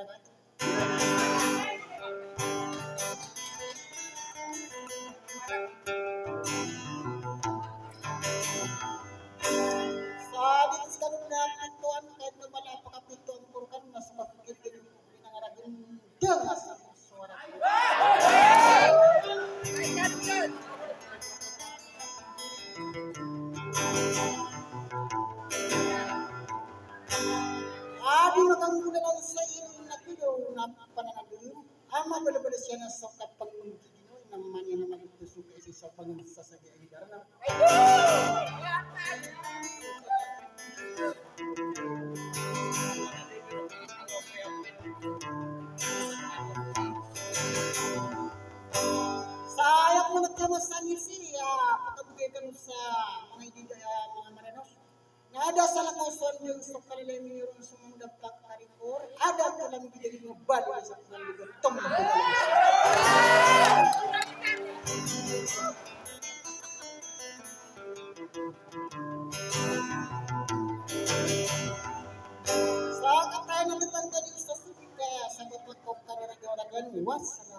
wabarakatuh. Sabi sekarang na pintuan kahit naman napakapintuan purkan mas makikita yung pinangaragin dengan suara. Adi makang lang sa iyo na tiyo na pananagin. Ama bala-bala siya na sa kapangkikino naman niya naman ito suka sa pangsasagay karena. Sayang mo nagkamasan niya siya pagkabugitan sa mga mga mananos. Nada sa lakoson yung sa kanila yung mayroon sa mga dapat karikor, ada ko lang bigay ng balo sa kanila yung tumulong. Sa katayan ng tanda din sa subika, sa dapat ko kararagan, iwas sa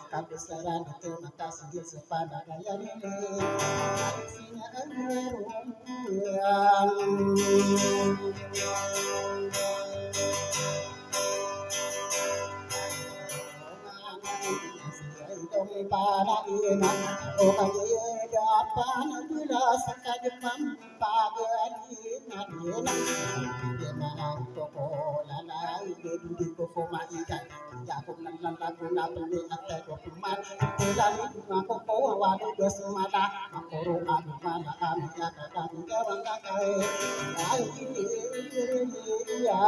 kabesaran itu maka sedih sepada daya nilai sinya para ina o kaya dapan bila sakadipam pagani nadena dena ko lala di ko maikan ya ko nan lagu na beli ate ko kuman dilani ko ko wadu dosmata makoro anu mana anu ya kakani gawang kakai ya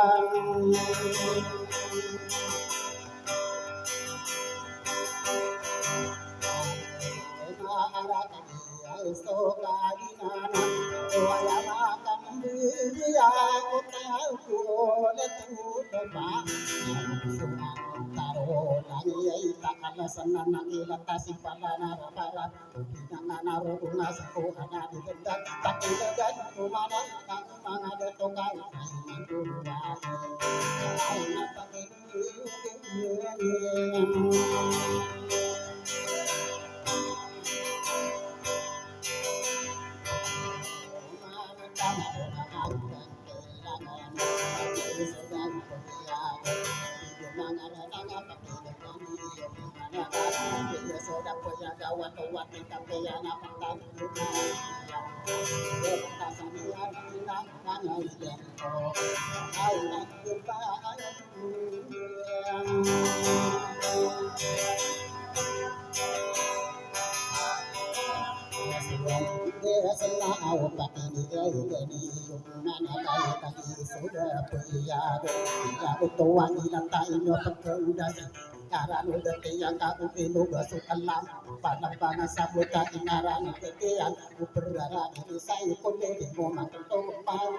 Tuan ilang tayo pagkaudasi Karan udah tiang kaku inu basuk alam Panang sabut tak inaran ketiang Berdarah ini saya kulit di rumah ketumpang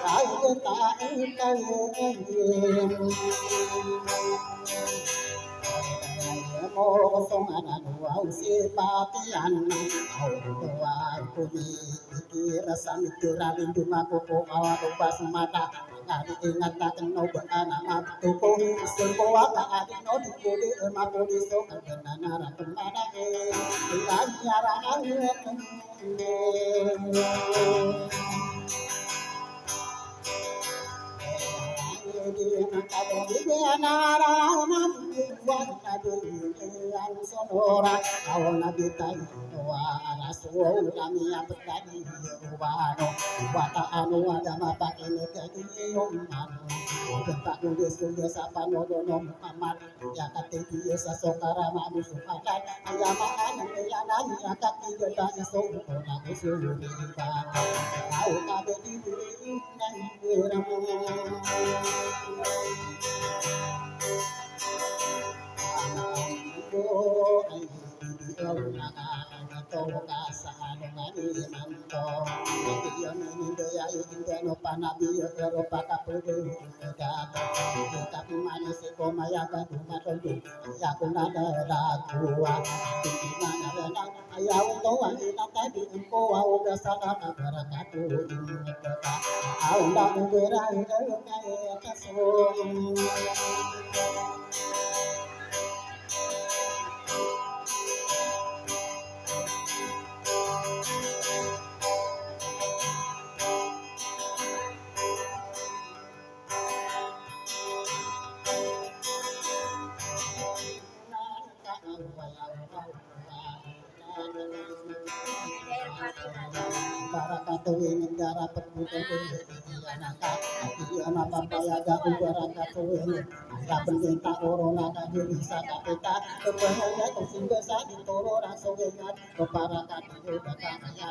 Ayo tak ikan Kosong ada dua usi patian dua kuni Iki rasa mikir rindu aku awal ubah semata kali ingat tak kena beana matuku semua kali no di kuli mapuli so kena nara kemana nyara sonora kau nabi tahu wara suwu kami yang bertani wano wata anu ada mata ini jadi yoman bentak nulis tulis apa nodono Muhammad ya kata dia sasokara manusia pakai ayam ayam yang ya kata dia tak esok aku suruh dia kau kabe di Barakatuhin negara perputaran iya mata payaga barakatuhin ya pencinta corona kadi bisa kita kepengen itu sehingga saat ditoro langsung ingat barakatuhin bakal ya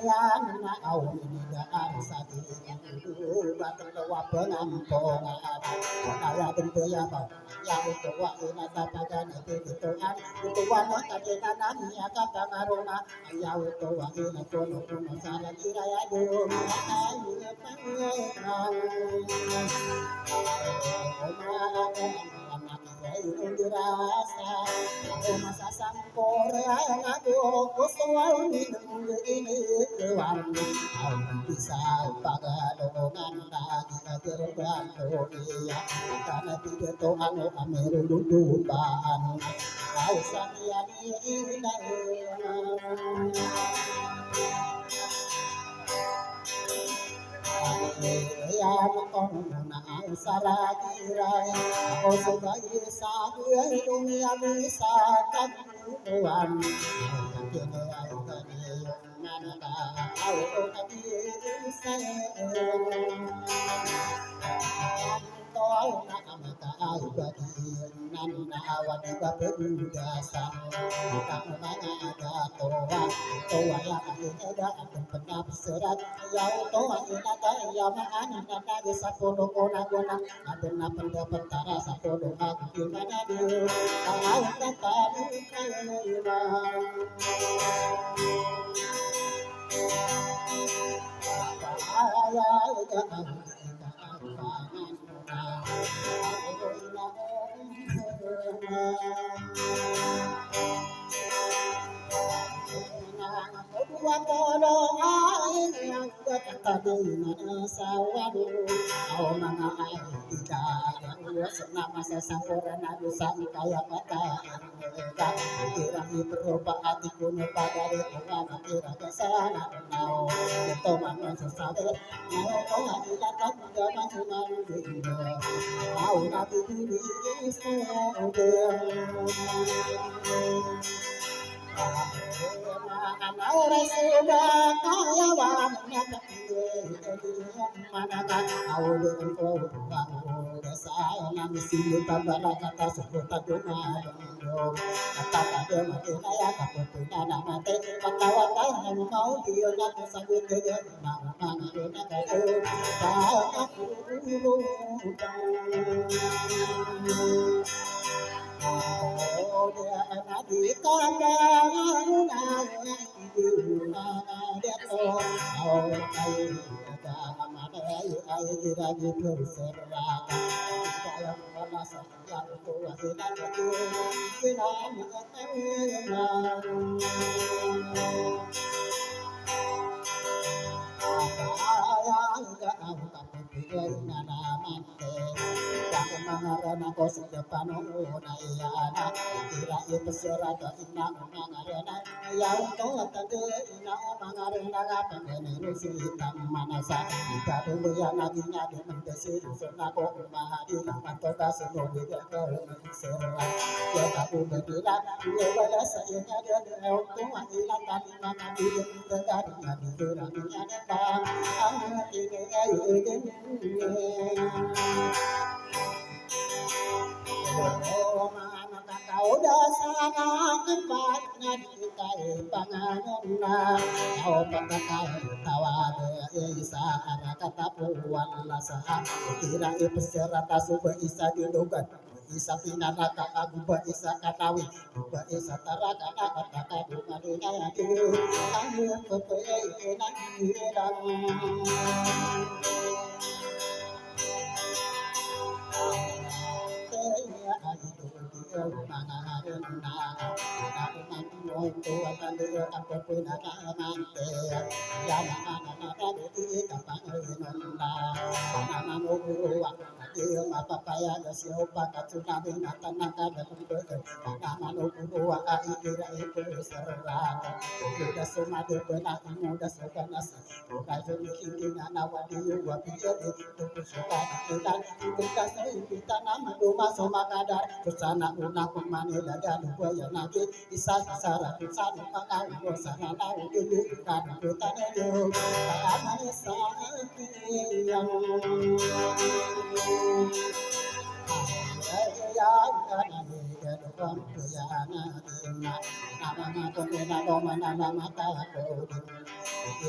yang au nidaan sati batang wabang ampong kaya bentuk ya ba ya itu wa ina tapagan itu itu wa kadena nami ya kapangarona ya itu wa ina kono kono sala kiraya do bisa pagadongan lagi kegeruban dunia karena tidak Tuhan ameru duduban kau saniani yang orang saragirai oh sebagai satu dunia bisa kaguan kini aku tadi mana tahu tapi saya tol nak tahu bagi nana awak berudasa tak ada toa yang ada pernah serat ya toa ina kaya mana nana sapodo kona kona ada pendapat tara sapodo aku gimana dia tahu kata kaya isa pinanaka agba isa katawi agba isa taraka akataka dumadina yati amu kokoye enak irang Sana una kumane daga lupa ya nabi isa sara sana pakau sana tahu dulu kan tane do ana sa yang ya kana de do ya na nama na ko na do mana nama ta ko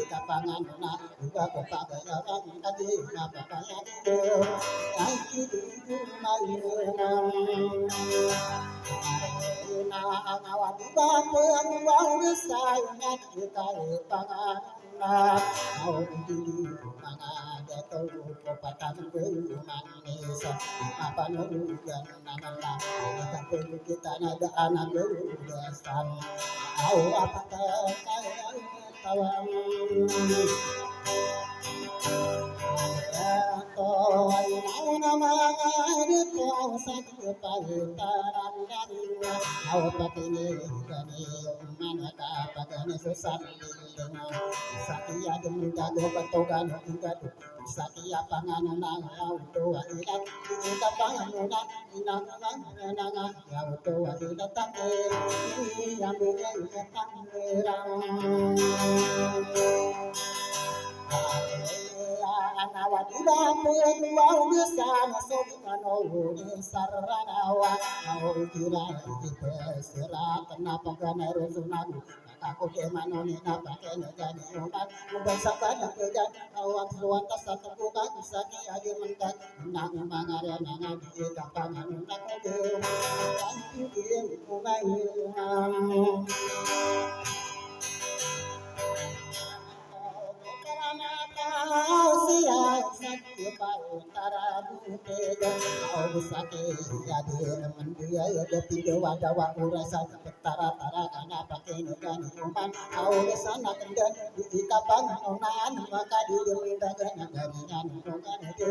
kapangan na juga kepagaya orang tadi apa kaya itu yang itu mainan na awat bapeng wau sayangnya kita pangan na mau di mangada tau kopatan manis apa nugan nama kita nada anak berudasan au apa kaya tawang Kau nama itu sakit pahitaran dari kau pakai gani mana kapagani susah dengan sakia denda do batogan tingkat sakia pangan nang auto ilat kita pangan nang inang nang auto ilat tak yang bukan tangerang Anak bapeng wau bersama sobiano saranawa mau kira kita serat kenapa kena rusunagu aku kemana ni napa kena jadi obat membasakan kerja awak suanta satu buka saki adi mentak nang mangare nang di kapangan nang ke kan dia mulai sakit pautara butega au sakit jadi mendia ya tidak wadah urasa tara-tara kana pakai nugan kuman au sana kendan di kapan onan maka di mendaga nagaringan nugan itu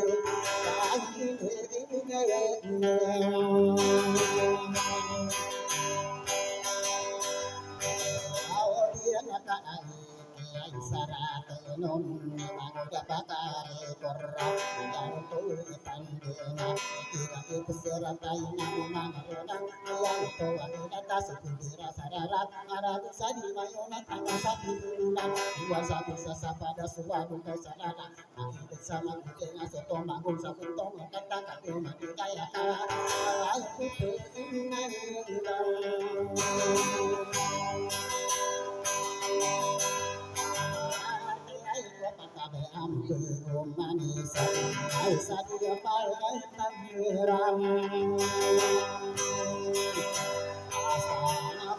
Sarat non mangoda bakare korra yang tuh tandena kira itu seratai nama mangoda yang tuh wanita sepindira sararat marah sadi mayona tangga sapi turunan dua satu sasa pada suatu kesalahan bersama dengan seto manggung sapuntong kata kata mati kaya aku pengen manis, Aisyah dia pakai tangerang.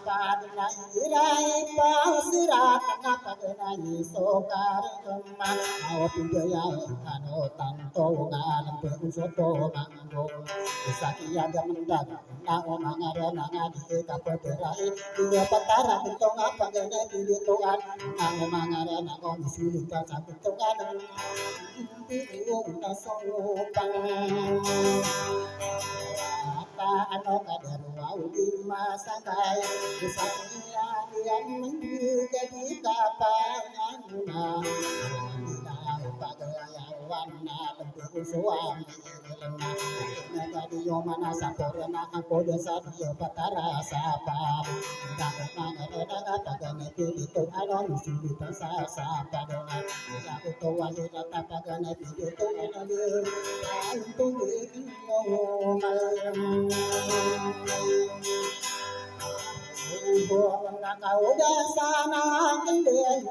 Padna irai pausira kenapa kenani sokar keman mau pinjaya kano tanto ngalam pengusoto manggung sakia dia mendak nang mangare nang adi kapeterai dia petara bentong apa gene di tuan nang mangare nang misi ka sabentongan ibu sopan ano kadaru au di masa kaya kesatria yang menjadi kapanganuna tidak pagaya warna bentuk suami lena menjadi yomana saporna aku desa dia patara sapa tidak mengenai pagane itu alon sulit sapa dengan aku tua sudah pagane itu ada itu buông kau dasana kendeng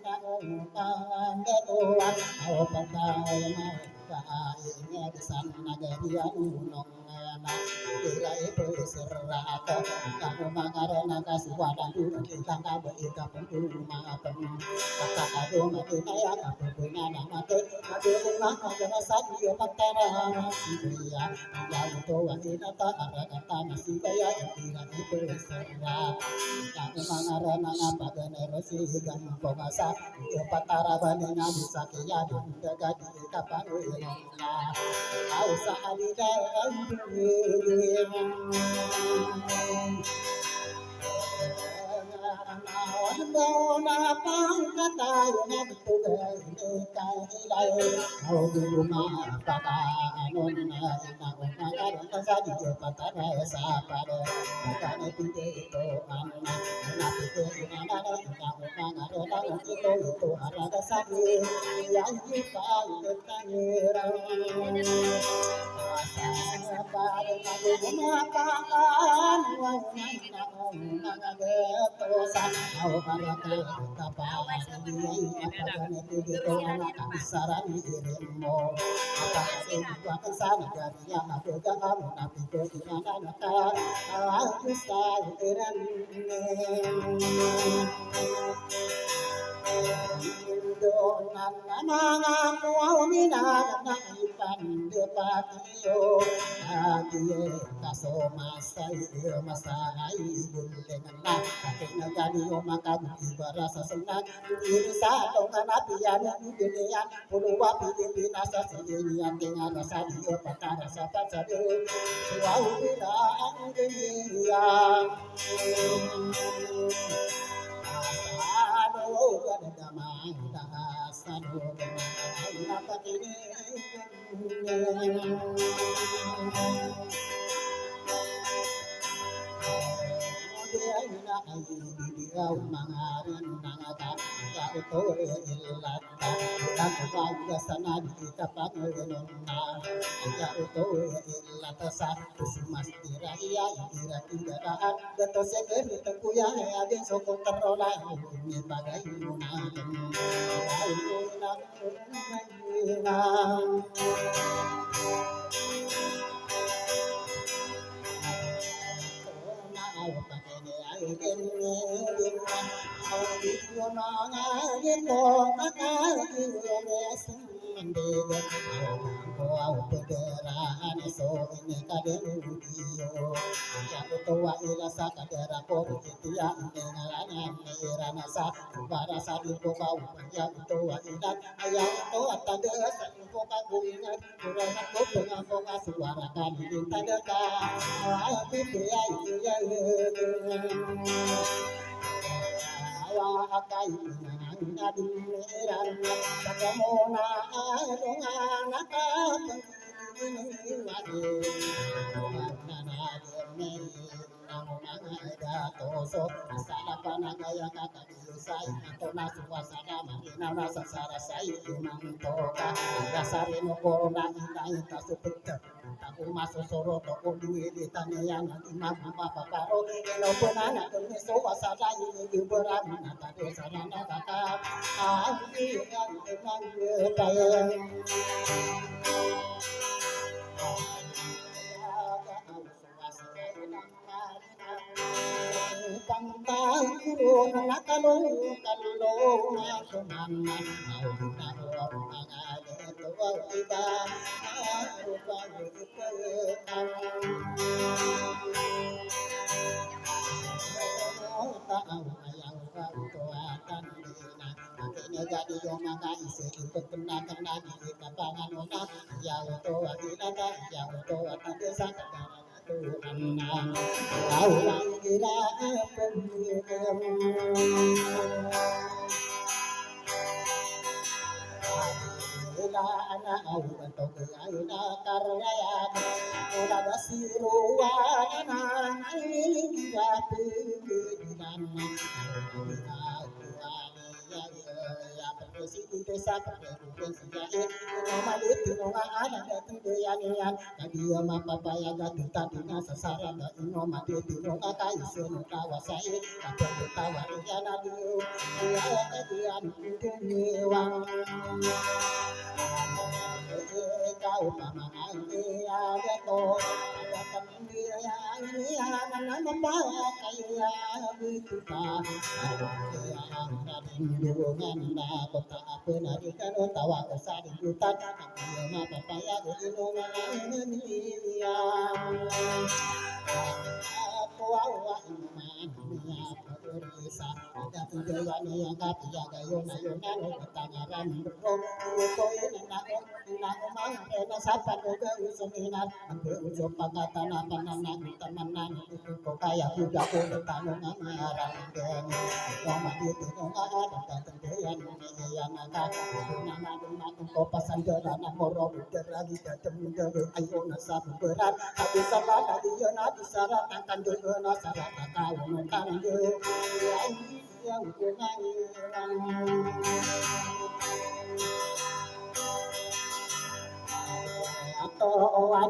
nang pangetuan au pakai mai di sana gadian unong Ilai berserat kamu mangarana kasih wadah kita kabe ika pentu mangapem kata kado mati kaya kabe punya nama ke kado maka dengan sadio patara siya ya itu wanita tak ada kata masih kaya tidak berserat kamu mangarana apa generasi gampang pengasa dia patara bandena bisa kaya dan gadi kapan ulang kau sahali dalam Dona pangkata na tugai kai dai au guma paka anon na na na sa di patana sa pada kana tinte to anna na tinte na na na na itu ada sapi yang kita tangerang Donan nanang mau minang naipan depatio agie kaso masai masai bunden na kakek gani makan ibarasa senang irisa dongan apian dunia puluwa Filipina sa sinian dengan rasa dio patara sa pacade suau bilang dunia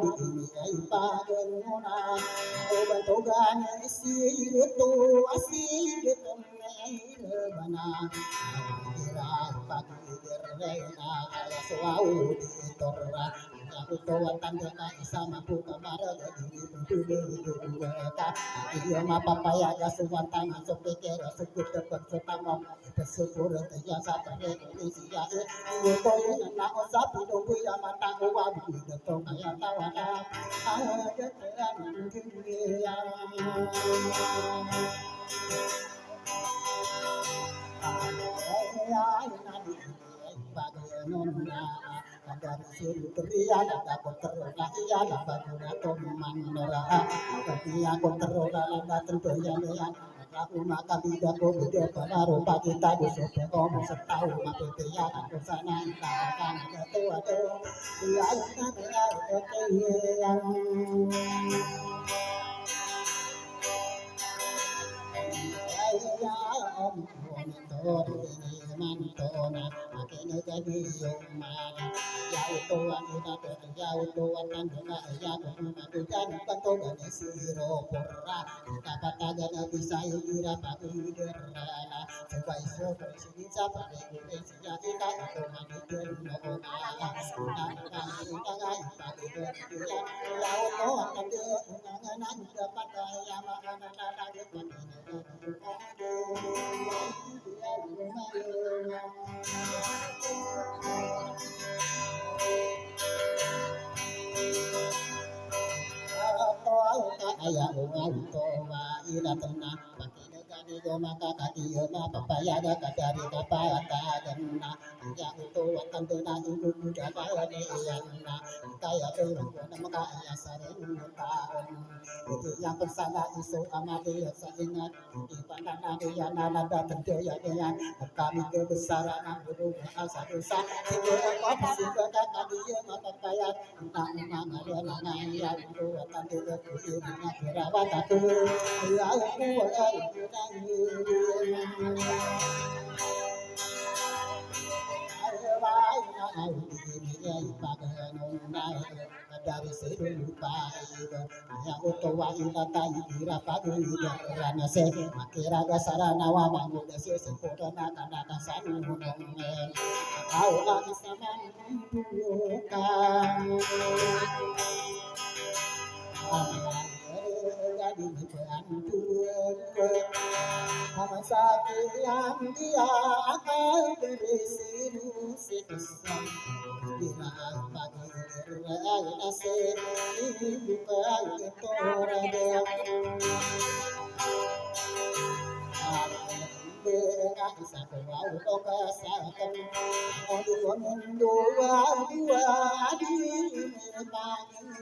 di ini ay pagana ubantugan si itu asi itu ay bana kira pagirena ay suau di torra aku tua tanda ka sama buka mara di ka iyo mapapaya ga suwanta masuk pikir sukut tepet setama bersyukur ya satare Indonesia iyo to na osapi dongku ya mata uwa bido to kaya tawana ada teran dunia dari sini teriak ada kotorona iya ada kotor mandora tapi aku terora ada terbayang aku maka tidak kau beda pada rupa kita disopo kamu setahu mati dia aku sana akan ada tua tua iya yang mantona makanya jadi mana jauh tua kita jauh tua tangga ya madu dan pantoga siro porra dapat agak bisa ira pagi derana coba iso bersih siapa deh ya kita itu madu derna pagi ya jauh tua tangga ngangan dapat ya makanan lagi ayah uang tua ina tenang pakai negani goma kakak dia ma papaya ada kadari kapata dana ya itu akan tenang ibu muda kaya yana kaya orang nama kaya sering tahun itu yang bersama isu amati seingat di pandang dia nada terjaya dengan kami kebesaran guru asal dosa sehingga apa sih kakak dia ma papaya nang ada nang ya itu akan tenang berawat aku ya aku dari serupa ya utawa ila tayi kira padu rana se makira gasarana wa mangu desi sepodana kana kasanu nongen au sama bukan jadi yang dia akan berisi musik bila pagi raya nasir buka torade dengan satu auto kesehatan dua dua di pagi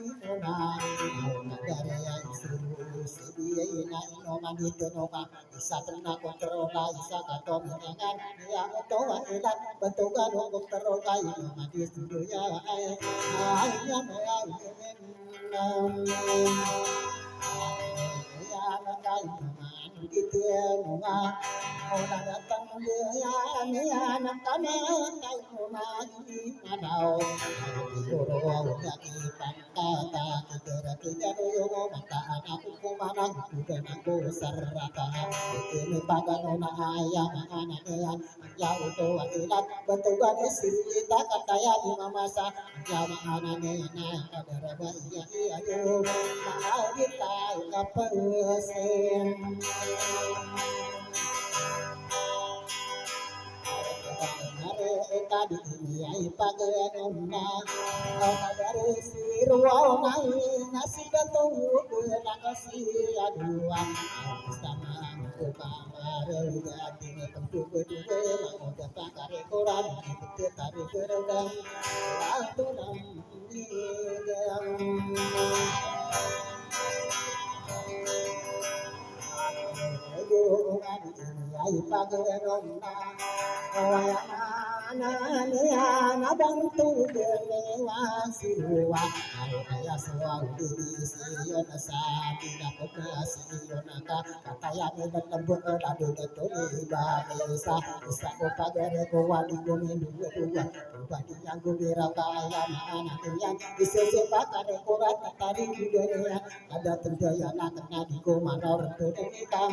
dari yang suruh sedia inoman itu noka bisa kena kontrol bisa kata mengenai yang tua dan bentukan untuk terokai inoman di studio ya hanya itu bunga orang datang dia anak kami tahu rumah di mana orang lagi kata kita tidak dulu mata anakku kemana bukan aku serata ini bagaimana ayam anaknya jauh tua tidak bentukan istri kita kata ya lima masa jauh anaknya ada rabia iya yo kita apa sen tadi ini pagana dari siruau nasi betul nasi aduan sama kamar ganti tentu berdua mau dapat kare koran itu tadi berendam waktu Ananiana bantu genewa siwa Alaya suwa udisiona sabina kokasiona kataya melembu dadu detuli bahisa isa kopagere kowadi gomendu dua badi yang gubira kaya mana yang isese pakare korat tari kidenya ada tendaya nak kena di komanor tedeni kam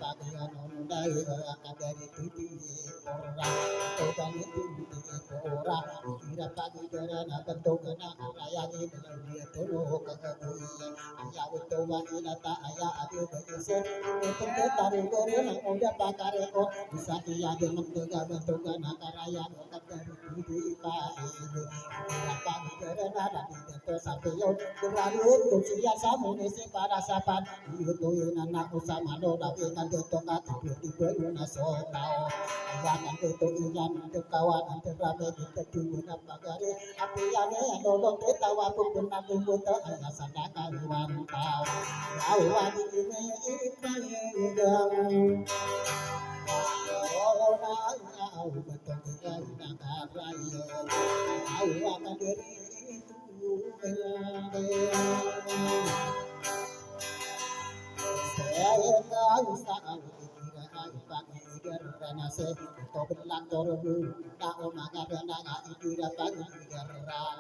pagian ondai kadari tuti pora togani tuti pora kira pagi dara na bentogana raya ni dalam dia tono kakakui aya utowa inata aya adu bagise pente taru gore na oda pakare ko bisa iya de mentoga bentogana karaya kadari tuti pa ibu kira pagi dara na di sampai yo kuralu kusia samu nisi para sapan itu anak usama do tapi kan toka tiba na so tao jangan itu iyan kawan rame kita tunggu pagare api ane nolong tawa pun tunggu ta aya sadaka ruan tao awan ini ikan oh na au betul dengan nakaraya au akan diri itu saya tahu saat karena se to belang torobu tak omanga dana itu dapat digerak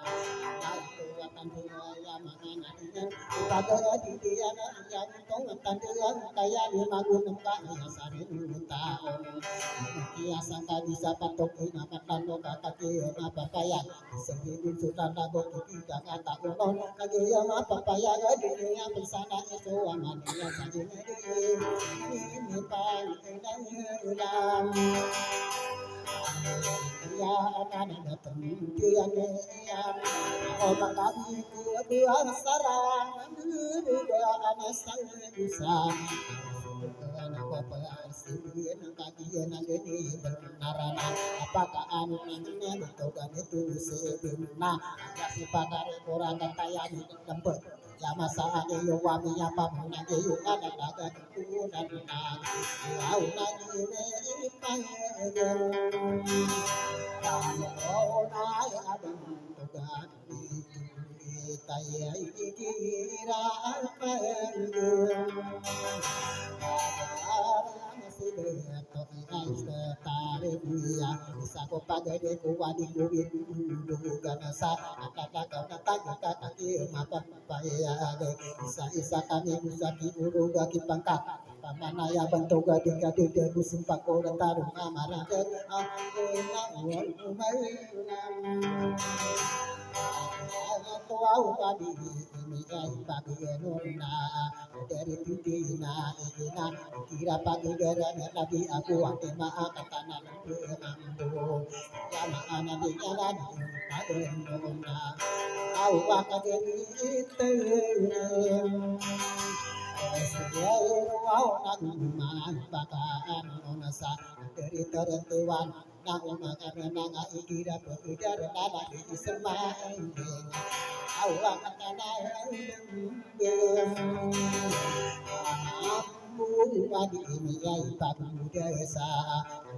aku akan ya mangana dengan pada di dia yang tong tanduan kaya di magun tempat ya sari tahun kia sangka bisa patok ina patando kata kia apa kaya seminggu sudah lagu tidak kata unon kaya apa kaya dunia bersana itu amania sajine ini pantai ulang ya akan datang kian yang obat kami kedua sarang dua anak sang bisa anak apa aslinya kajian ini benarana apakah anaknya betul itu sebenar ya si pagar orang kaya di tempat ya masa ada yo wami apa mana yo ada daga itu dan au lagi ini panggil kalau naik ada tugas itu taya kira apa bisa ko pagade ko wadi ko duga na sa akaka na taga kaki mapa paya isa isa kami bisa ki uruga ki pangkat pamana ya bantoga diga diga musim pako dan tarung amara ke aku na wal umay tuau tadi ini ay bagian na dari titina ina kira pagi gara nabi aku ate ma kata na mampu ya ma ana di ala di bagian na au akademi itu wow nagman bakaan nasa dari terentuan nang karena nggak ikira berudar nada di semain awak kata wadi ini ya ibadah desa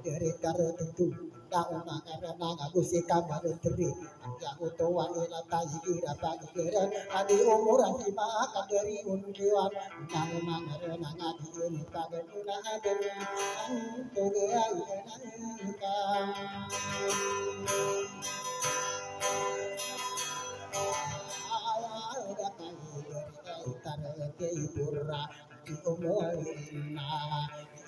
dari tertentu daun karena aku si kamar teri ya utuh ila tayi kira pagi kira adi umur lima dari undiwan nang karena ngadi ini pagi guna ada untuk ya pura di umurna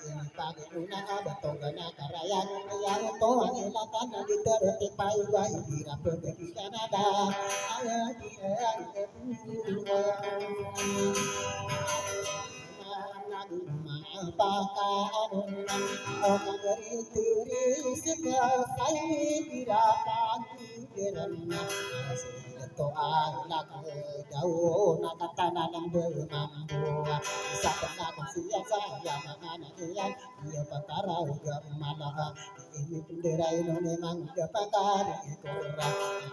ini pagi una batogana karayan yang toa ilatan di terti payu bayi kira pergi Kanada ala dia pakai orang dari turis saya kira pagi kerana to anak jauh nak tanah yang bermampu bisa pernah sia saya mana dia dia perkara malah ini bendera ini memang dia pakar itu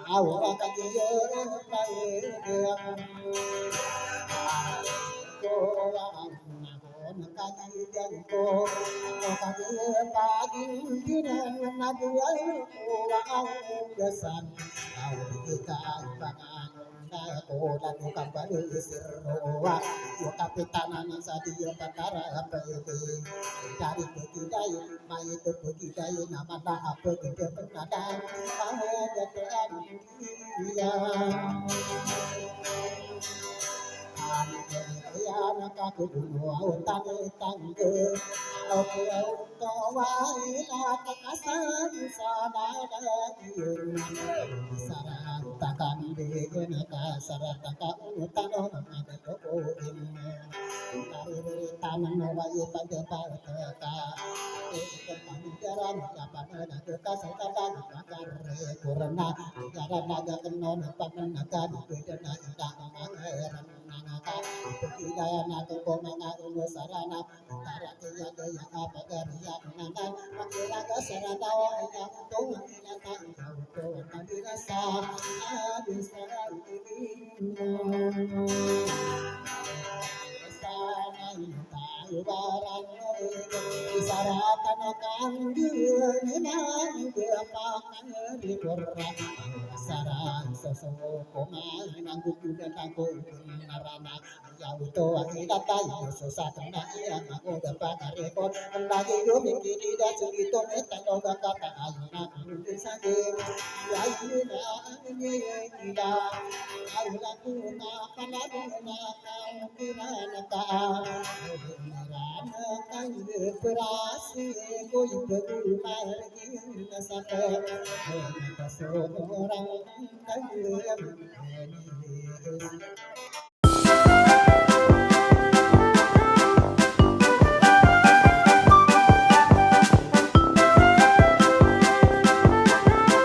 awak kaki kaki jangko kaki pagi dengan nabuai gasan kita pangan ko dan kembali seroa yo kapitanan sadio perkara apa itu dari begidai mai itu begidai nama apa kita penadang ada dia ya nakakuno tani tangge opo to wai la takasan sana dayun sarang takam begen ka sarataka utano ngadoko tari tanan wai pagpartaka panjaran kapan ka sakadan makare kurna jaran naga kenon pamenaka bedana ida mangeran nanaka kidaya naga komanga ulo sarana taratiya gaya apa gariya nanan makiraga sarana wa ya to inata to nabirasa abisa Saratan akan dunia pakan di kurang saran sosok nanggu kuda nanggu narana jauh tua kita tahu susah kena yang aku dapat rekod lagi dulu kiri dan segitu kita loga kata ayuna mungkin sakit ya ayuna kita ayuna kuna panaduna kirana ka kirana kan berasi koi berumah kita sampai seorang kan